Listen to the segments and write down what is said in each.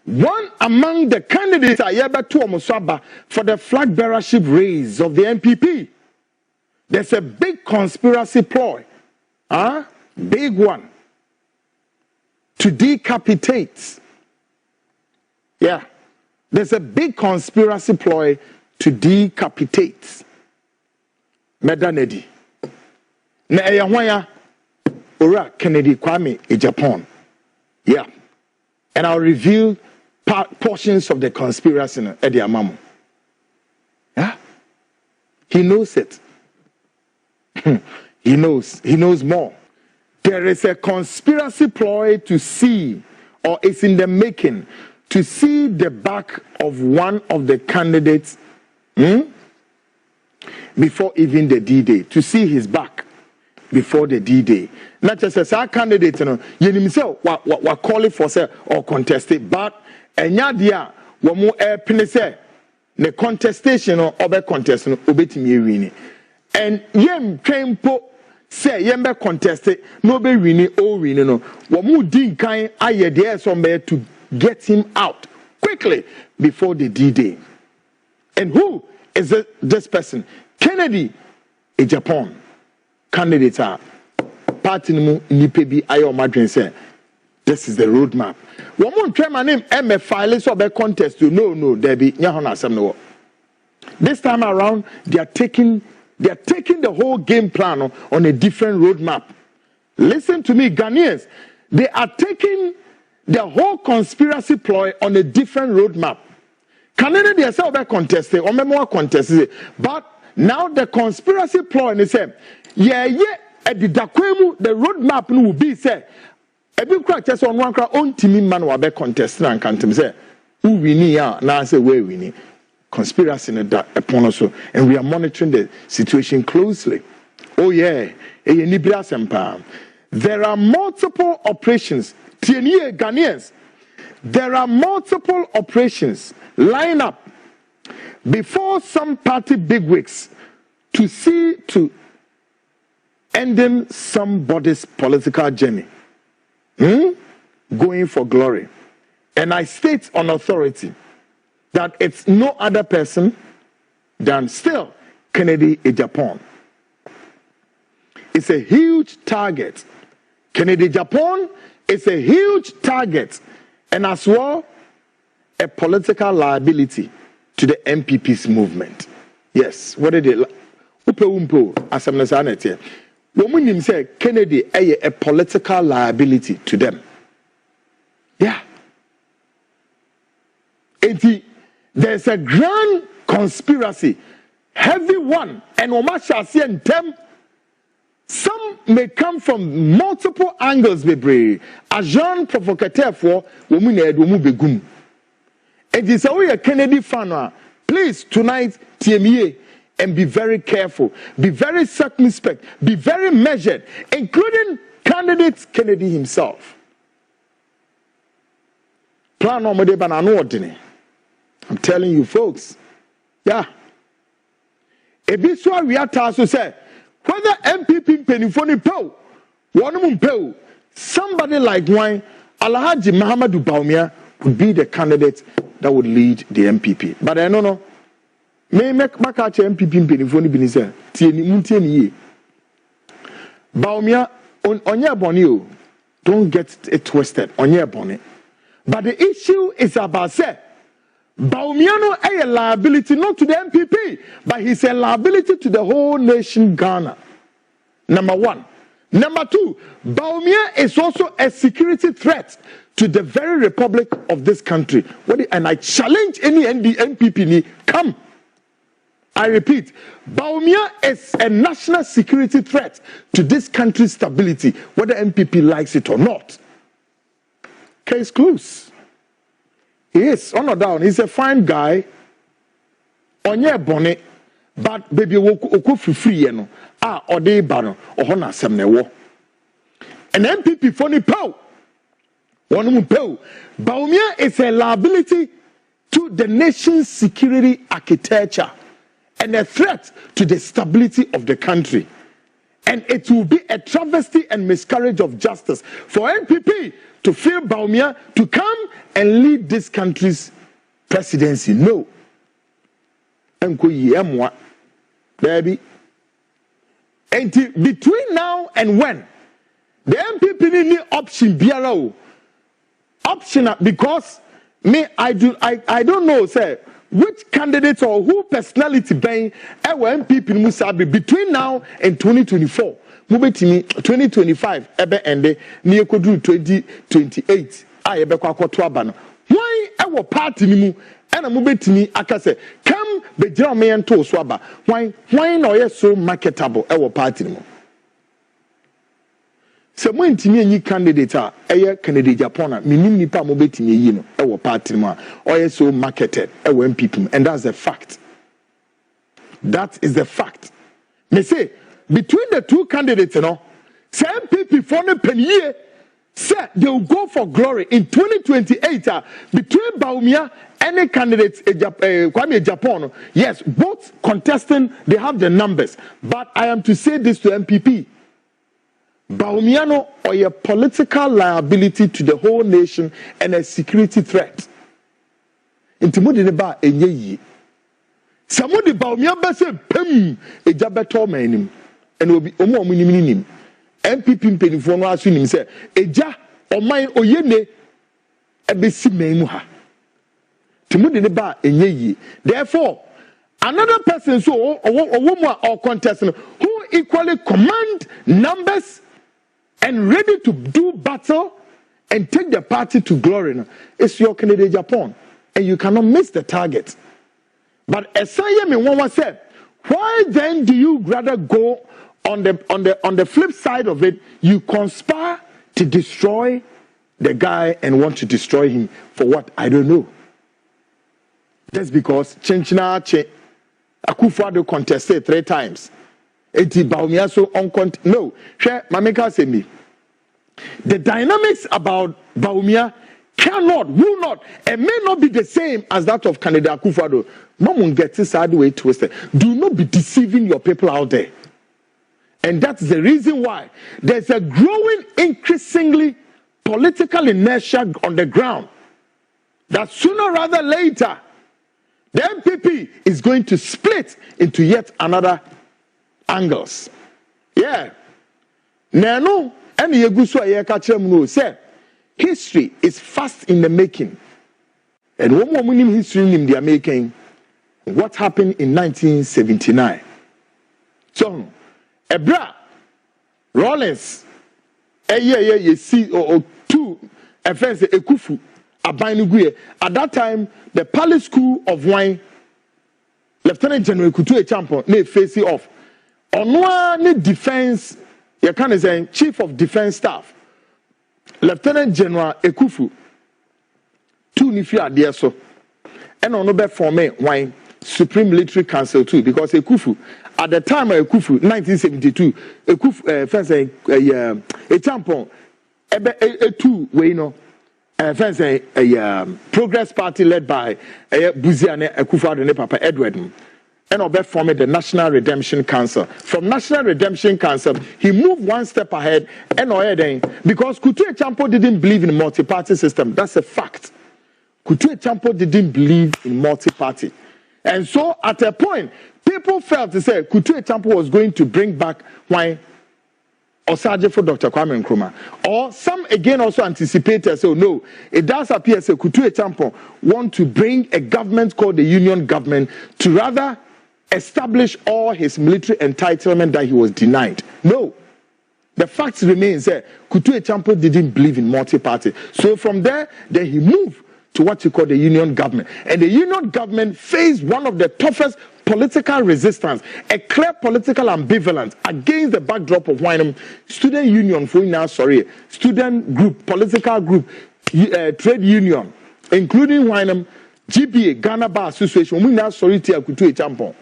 one among the candidates for the flag bearership race of the NPP. There's a big conspiracy ploy, big one, to decapitate. Yeah, there's a big conspiracy ploy to decapitate Medanedi. Na eyahwaya ora Kennedy Kwame Agyapong. Yeah, and I'll reveal portions of the conspiracy at the Amamo. Yeah, he knows it. He knows more. There is a conspiracy ploy to see, or it's in the making, to see the back of one of the candidates before even the D-Day, to see his back before the D-Day. Not just as our candidate, you himself, what call it for say or contested, but enyadia wa mo epene say the contestation or obe contest no obetimi wini. And yem twempo say yem be contested no be wini o wini no. Wa mo din kan aye there somewhere to get him out quickly before the D-Day. And who is this person? Kennedy Agyapong. Candidates are party mu NPP ayo madwen say this is the roadmap. One more try my name MF file so be contest to no there be nya hona asem no. This time around they are taking the whole game plan on a different roadmap. Listen to me, Ghanaians, they are taking the whole conspiracy ploy on a different roadmap. Canada they say be contested or more contested, but now the conspiracy ploy and they say at the dakwemu the roadmap will be say a big crack just on one crack on team man will be contesting and can't say who we need now say where we need conspiracy in that upon us, and we are monitoring the situation closely. Oh yeah, there are multiple operations. Ghanaians, there are multiple operations line up before some party bigwigs to see to ending somebody's political journey, going for glory. And I state on authority that it's no other person than still Kennedy Agyapong. It's a huge target. Kennedy Agyapong is a huge target, and as well a political liability to the NPP's movement. Yes, what did they as I'm woman say Kennedy a political liability to them. Yeah. There's a grand conspiracy, heavy one, and Omasha see and them. Some may come from multiple angles, baby. A Jean provocateur for women begum. And this a Kennedy fan. Please tonight, TME, and be very careful, be very circumspect, be very measured, including candidate Kennedy himself. Plan on the banana ordinary. I'm telling you, folks. Yeah. A bit so we are to say whether NPP penifoni po, one po, somebody like wine, Alhaji Muhammadu Bawumia would be the candidate that would lead the NPP. But I don't know. May make makache NPP penifoni binise. Tieni. Bawumia on your bonio. Don't get it twisted on your bonnet. But the issue is about say Bawumia no a liability not to the NPP, but he's a liability to the whole nation Ghana. Number one. Number two, Bawumia is also a security threat to the very republic of this country. And I challenge any NPP come. I repeat, Bawumia is a national security threat to this country's stability, whether NPP likes it or not. Case closed. He is, on or down, he's a fine guy. On your bonnet, but baby woke free, no. Or they ban or hona semne. An NPP funny pow. One pow. Bawumia is a liability to the nation's security architecture and a threat to the stability of the country. And it will be a travesty and miscarriage of justice for NPP to feel Bawumia to come and lead this country's presidency. No. Baby. And between now and when, the NPP need option BRO. Option because I don't know, sir, which candidates or who personality bang our NPP musabi between now and 2024. Mubetimi 2025 ebe ende ni ekodru 2028 ebe kwa kwato abano. Why our party ni mu ena mubetimi akase come bejira me ento so aba. Why no ye so marketable our party ni mu. Se mo ntimi enyi candidate a eye candidate Agyapong minim nipa mo betimi yi no e wo party mo or so marketed e wo NPP, and that's the fact. That is the fact. Me say between the two candidates, you know, say NPP for the penny say they will go for glory in 2028 between Bawumia and the candidates Agyapong. Yes, both contesting, they have the numbers, but I am to say this to NPP. Bawumia or a political liability to the whole nation and a security threat. Intimudi neba enye. Samudi Bawumia bese pem ejabeto manim and obi omo nim. NPP mpenifo no aso nim se eja oman oyene ebesi memu ha. Timudi neba enye. Therefore, another person so or contestant who equally command numbers and ready to do battle and take the party to glory, it's your candidate Agyapong, and you cannot miss the target. But Esaya Minwawa said, why then do you rather go on the flip side of it? You conspire to destroy the guy and want to destroy him for what? I don't know. Just because Akufo-Addo contested 3 times. Eti Bawumia so no. Share Mameka say me. The dynamics about Bawumia will not, and may not be the same as that of candidate Akufo-Addo. Mamun gets this side way twisted. Do not be deceiving your people out there. And that's the reason why there's a growing, increasingly political inertia on the ground. That sooner or rather later, the NPP is going to split into yet another angles. Yeah. Nano and Yeguso Ayakachemu said history is fast in the making. And one more minimum history in the making. What happened in 1979? So, Ebra Rollins, you see, or two, a friend Ekufu, Abanuguye. At that time, the Palace School of Wine, Lieutenant General Kutu Agyapong, ne face it off. On defense, you can say Chief of Defense Staff, Lieutenant General Ekufu, two nifi there so, and on the form wine Supreme Military Council too, because Ekufu at the time of Ekufu 1972, Ekufu first Agyapong two way you know first Progress Party led by Buziane Akufo-Addo ne Papa Edward. And Obe formed the National Redemption Council. From National Redemption Council, he moved one step ahead and because Kutu Agyapong didn't believe in multi-party system. That's a fact. Kutu Agyapong didn't believe in multi-party. And so at a point, people felt to say Kutu Agyapong was going to bring back wine or Sergeant for Dr. Kwame Nkrumah. Or some again also anticipated, so no, it does appear that Kutu Agyapong want to bring a government called the Union Government to rather establish all his military entitlement that he was denied. No. The fact remains that Kutu Agyapong didn't believe in multi-party. So from there, then he moved to what you call the Union Government. And the Union Government faced one of the toughest political resistance, a clear political ambivalence against the backdrop of Wynham student union for now, student group, political group, trade union, including Wynham, GBA, Ghana Bar Association, we now sorry to Kutu Agyapong.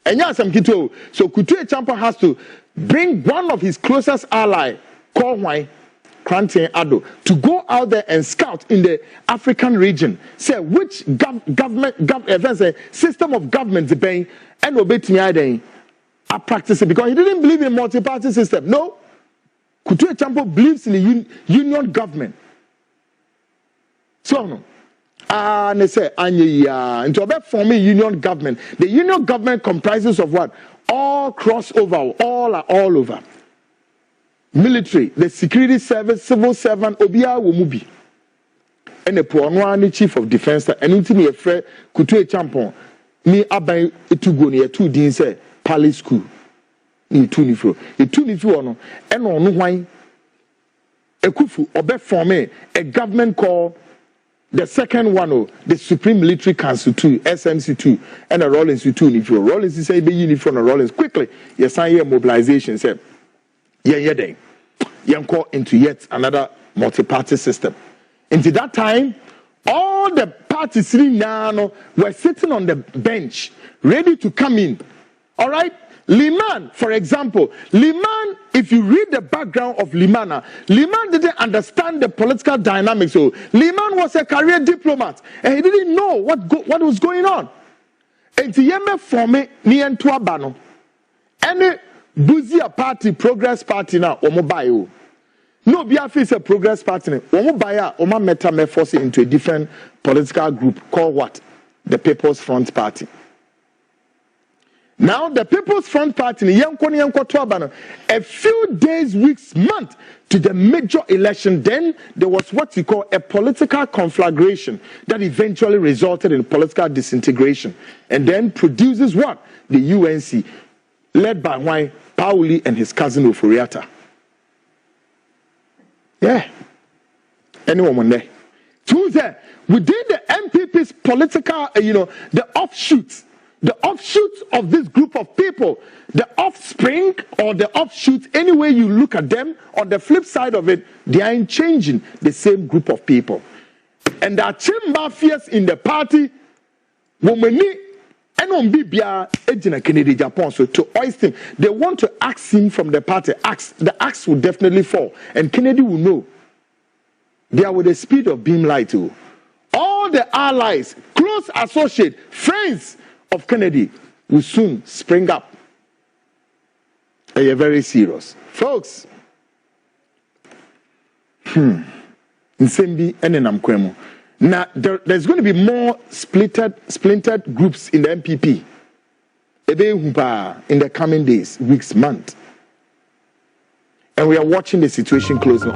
And yes, so Kutu Agyapong has to bring one of his closest ally, called Addo, to go out there and scout in the African region. Say which system of government the bank and obey are practicing, because he didn't believe in multi-party system. No, Kutu Agyapong believes in the union government. So no. They say into a forming union government. The union government comprises of what? All crossover, all over. Military, the security service, civil servant, Obia Wumubi. And the Puanwani chief of defense, and ultimately a friend Kutu Champon, ni Abay Etugo near 2 Dean say Palace School. Ni Tunifo. A Tunifo no, and on why Ekufu, Obe forme a government called the second one, the Supreme Military Council 2, SMC 2, and a Rollins 2. If you Rollins is a uniform and Rollins quickly, you sign your mobilization. Say, then you call into yet another multi-party system. Into that time, all the parties sitting now were sitting on the bench, ready to come in. All right. Liman, for example, Liman, if you read the background of Liman didn't understand the political dynamics. So Liman was a career diplomat and he didn't know what was going on. And the Yemen form ni Bano. Any Buzia party, Progress Party now, Omobayo. No, Biafra is a Progress Party. Omobaya, Oma metamorphose into a different political group called what? The People's Front Party. Now, the People's Front Party, a few days, weeks, months to the major election, then there was what we call a political conflagration that eventually resulted in political disintegration and then produces what? The UNC, led by Pauli and his cousin Oforiatta. Yeah. Anyone there? Tuesday, within the NPP's political, the offshoots of this group of people, the offspring or the offshoots, any way you look at them, on the flip side of it, they are changing the same group of people. And there are mafias in the party, and Kennedy Agyapong, so to hoist him, they want to axe him from the party. The axe will definitely fall, and Kennedy will know. They are with the speed of beam light too. All the allies, close associates, friends of Kennedy will soon spring up. And you're very serious. Folks, Nsembi and Namkwemo. Now, there's going to be more splintered groups in the NPP in the coming days, weeks, months. And we are watching the situation closely.